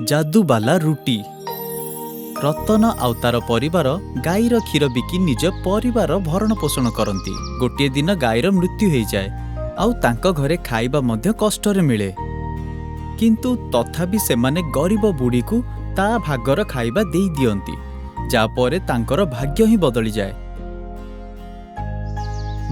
जादूवाला रुटी। रतन आउ तार परिवार गाईर क्षीर बिकी निज परिवार भरण पोषण करती। गोटे दिन गाईर मृत्यु हो जाए आउ तांको घरे खाइबा मध्य कष्टरे मिले, किंतु तथापि सेमाने गरीब बुढ़ी को ता भागर खाइबा देई दियंती, जापरे तांकर भाग्य ही बदली जाए।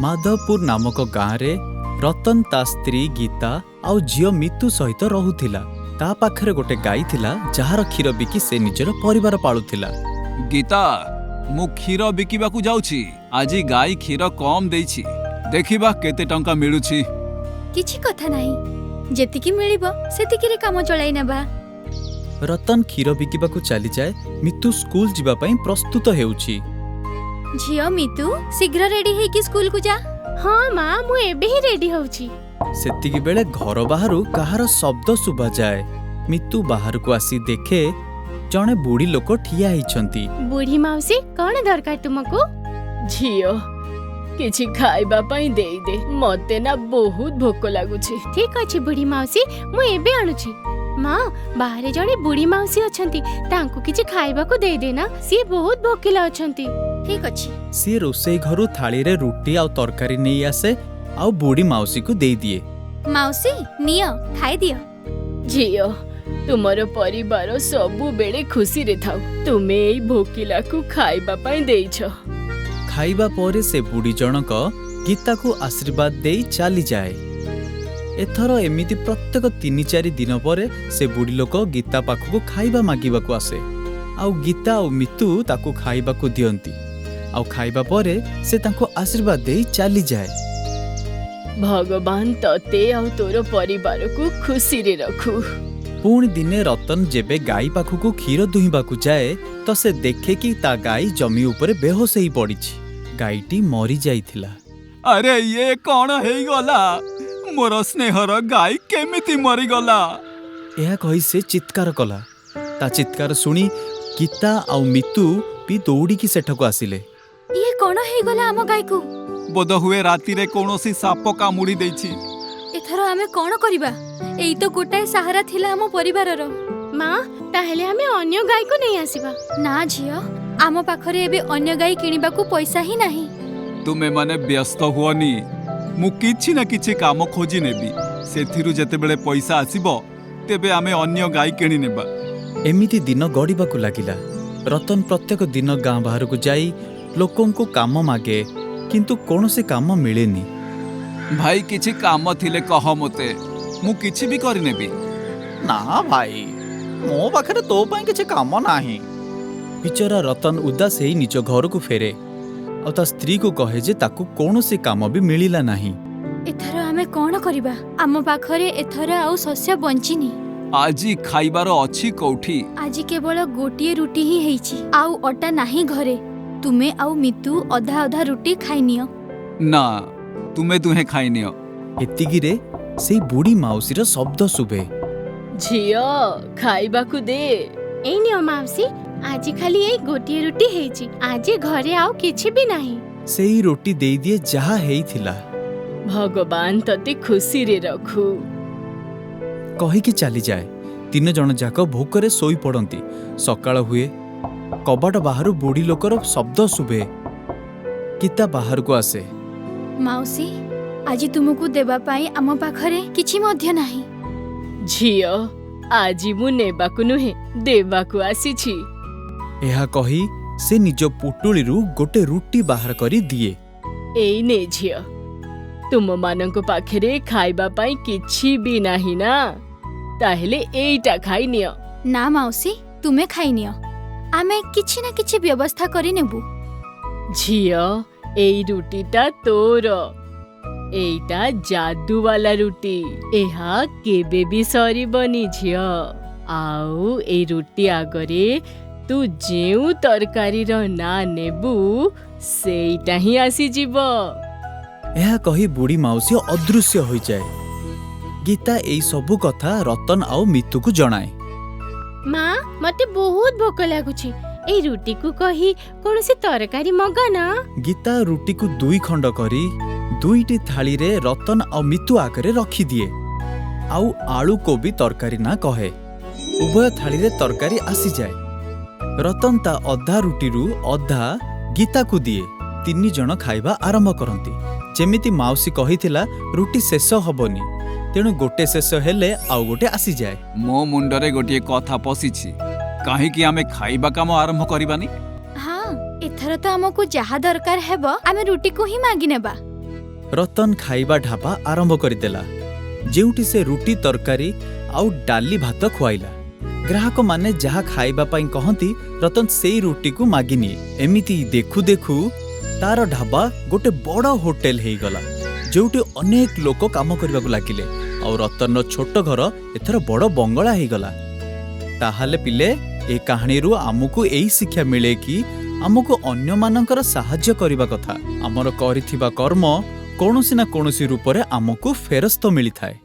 माधवपुर नामक गाँव रे रतन ता स्त्री गीता आउ झियो मितु सहित रहुथिला। ता पाखरे गोटे गाई थिला जहार क्षीर बिकी से निजर परिवार पालुथिला। गीता, मु क्षीर बिकिबाकू जाउछि। आजी गाई क्षीर कम देइछि, देखिबा केते टंका मिलुछि। किछि कथा नाही, जेतिकी मिलिबो सेतिकी रे काम चलाई नेबा। रतन क्षीर बिकिबाकू चली जाए। मितु स्कूल जिबा पई प्रस्तुत हेउछि। झियो मितु, शीघ्र रेडी हेकी स्कूल को जा। हाँ माँ, मु एबे ही रेडी होउछि। सेतिकी बेले घर बाहरु कहार शब्द सुबा जाए। मितु बाहर को आसी देखे जणे बुढ़ी लोक ठिया हिचंती। बुढ़ी माउसी, कौन दरकार तुमको? झियो, किछि खाइबा पई देई दे, मते ना बहुत भोक लागुछि। ठीक अछि बुढ़ी माउसी, मु एबे आनुछि। माँ, बाहरे जणे बुढ़ी माउसी अछंती, तांको किछि खाइबा को देई दे ना, सी बहुत भोकिला अछंती। ठीक अछि। सी रोसई घरु थाली रे रोटी आ तरकारी नहीं आसे आउ बुढ़ी माउसी को देई दिए। माउसी नियो, खाई दियो। झियो, तुमरो परिवार सबु बेले खुशी रे थाउ। तुमे एई भोकिला को खाइबा पई देइछ। खाइबा परे से बुढ़ी जनक गीता को आशीर्वाद देई चली जाए। एथर एमिति प्रत्येक 3-4 दिन परे से बुढ़ी लोक गीता पाखକୁ खाइबा मागिबाकू आसे। आउ गीता और मितु ताकू खाइबाकू दियंती। आउ खाइबा परे से तांको आशीर्वाद देई चली जाए। भगवान तते आउ तोर परिवार को खुशी रे रखू। पुणी दिने रतन जेबे गाई पाखକୁ क्षीर दुहिबाकू जाए तो से देखे कि ता गाई जमी उपरे बेहोश ही पड़िछि। गाईटी मरी जाइथिला। अरे ये कौन हेई गला? मोर स्नेहर गाई केमिति मरी गला? यह कही से चित्कार कला। ता चित्कार सुनी गीता आउ मितु भी दौड़िकी सेठको आसिले। ये कोन हे गला हम गाई को? बोध हुए राति रे कोनोसी साप कामुड़ी देछि। एथर आमे कोन करिबा? एई तो गोटाए सहारा थिला हम परिवारर। माँ, ताहेले हमें अन्य गाई को नहीं आसीबा। ना झियो, आम पाखरे एबे अन्य गाई किनिबाकू पैसा ही नाही। तुमे माने व्यस्त हुअनी, मु किछि ना किछि काम खोजी नेबी। सेथिरु जेतेबेले पैसा आसीबो तेबे आमे अन्य गाई किनि नेबा। एमिति दिन गड़िबाकू लागिला। रतन प्रत्येक दिन गाँ बाहर को जाई लोकों को काम मागे, किंतु कौनसी काम मिलेनी। भाई किछि काम थिले कह मते, मु किछि भी करि नेबी। ना भाई, मो पाखरे तो पई किछि काम नाही। बिचारा रतन उदास हेई निज घर को फेरे और ता स्त्री को कहे जे ताकू कौनसी काम भी मिलिला नाही। एथर आमे कोन करिबा? आम पाखरे एथर आउ शस्य बंचिनी। आजी खाइबार अछि कोठी? आजी केवल गोटिए रुटी ही हेइछि, आउ अटा नाही घरे। तुमे आउ मितु अधा अधा रुटी खाइनियो। ना, तुमे दुहे खाइनियो। एतिगिरे से बुढ़ी माउसीर शब्द सुबे। झियो, खाइबा को दे। एई नियो माउसी, आजी खाली एई गोटिए रुटी हेइछि, आजी घरे आउ किछि भी नाही। सेई रोटी देई दिए जहा हेइथिला। भगवान तते खुशी रे रखू। कहिकी चली जाए। 3 जन जाक भोकरे सोई पड़ती। सकाळ हुए, कबाट बाहरु बुढ़ी लोकर शब्द सुबे। गीता बाहर को आसे। माउसी, आजी तुमको देबा पाई आम पाखरे किछि मध्य नाही। झियो, आजी मु नेबाकू नुहे, देबाकू आसीछि। एहा कही से निज पुटुळीरू गोटे रुटी बाहर करी दिए। एई ने झियो, तुम मानंको पाखरे खाइबा पाई किछि भी नाही ना, ताहेले एईटा खाइ नियो। ना माउसी, तुमे खाइनियो, आमे किछि ना किछि व्यवस्था करि नेबु। झियो, एई रुटीटा तोर। एईटा जादू वाला रुटी, एहा केबे भी सरीबनी झियो। आउ एई रुटी आगरे तू जेउ तरकारी रो ना नेबू सेईटा ही आसी जीवो। एहा कही बुढ़ी माउसी अदृश्य हो जाए। गीता एई सबु कथा रतन आउ मितु को जणाए। माँ, मते बहुत भोक लागुछि। ए रुटी को कही कोनोसी तरकारी मगा ना। गीता रुटी को 2 खंड करी 2टी थाली रे रतन और मितु आगरे रखी दिए। आउ आलू कोबी तरकारी ना कहे। ଉଭୟ ଥାଳିରେ ତରକାରୀ ଆସିଯାଏ। ରତନ ତା ଅଧା ରୁଟିରୁ ଅଧା ଗୀତାକୁ ଦିଏ। 3 ଜଣ ଖାଇବା ଆରମ୍ଭ କରନ୍ତି। ଯେମିତି ମାଉସୀ କହିଥିଲା ରୁଟି ଶେଷ ହବନି, ତେଣୁ ଗୋଟେ ଶେଷ ହେଲେ ଆଉ ଗୋଟେ ଆସିଯାଏ। ମୋ ମୁଣ୍ଡରେ ଗୋଟିଏ କଥା ପଶିଛି, କାହିଁକି ଆମେ ଖାଇବା କାମ ଆରମ୍ଭ କରିବାନି? ହଁ, ଏଥର ତ ଆମକୁ ଯାହା ଦରକାର ହେବ ଆମେ ରୁଟିକୁ ହିଁ ମାଗି ନେବା। ରତନ ଖାଇବା ଢାବା ଆରମ୍ଭ କରିଦେଲା, ଯେଉଁଠି ସେ ରୁଟି ତରକାରୀ ଆଉ ଡାଲି ଭାତ ଖୁଆଇଲା। ଗ୍ରାହକମାନେ ଯାହା ଖାଇବା ପାଇଁ କହନ୍ତି ରତନ ସେଇ ରୁଟିକୁ ମାଗିନିଏ। ଏମିତି ଦେଖୁ ଦେଖୁ ତାର ଢାବା ଗୋଟେ ବଡ଼ ହୋଟେଲ ହେଇଗଲା, ଯେଉଁଠି ଅନେକ ଲୋକ କାମ କରିବାକୁ ଲାଗିଲେ। ଆଉ ରତନର ଛୋଟ ଘର ଏଥର ବଡ଼ ବଙ୍ଗଳା ହେଇଗଲା। ତାହେଲେ ପିଲେ, ଏ କାହାଣୀରୁ ଆମକୁ ଏଇ ଶିକ୍ଷା ମିଳେ କି ଆମକୁ ଅନ୍ୟମାନଙ୍କର ସାହାଯ୍ୟ କରିବା କଥା। ଆମର କରିଥିବା କର୍ମ କୌଣସି ନା କୌଣସି ରୂପରେ ଆମକୁ ଫେରସ୍ତ ମିଳିଥାଏ।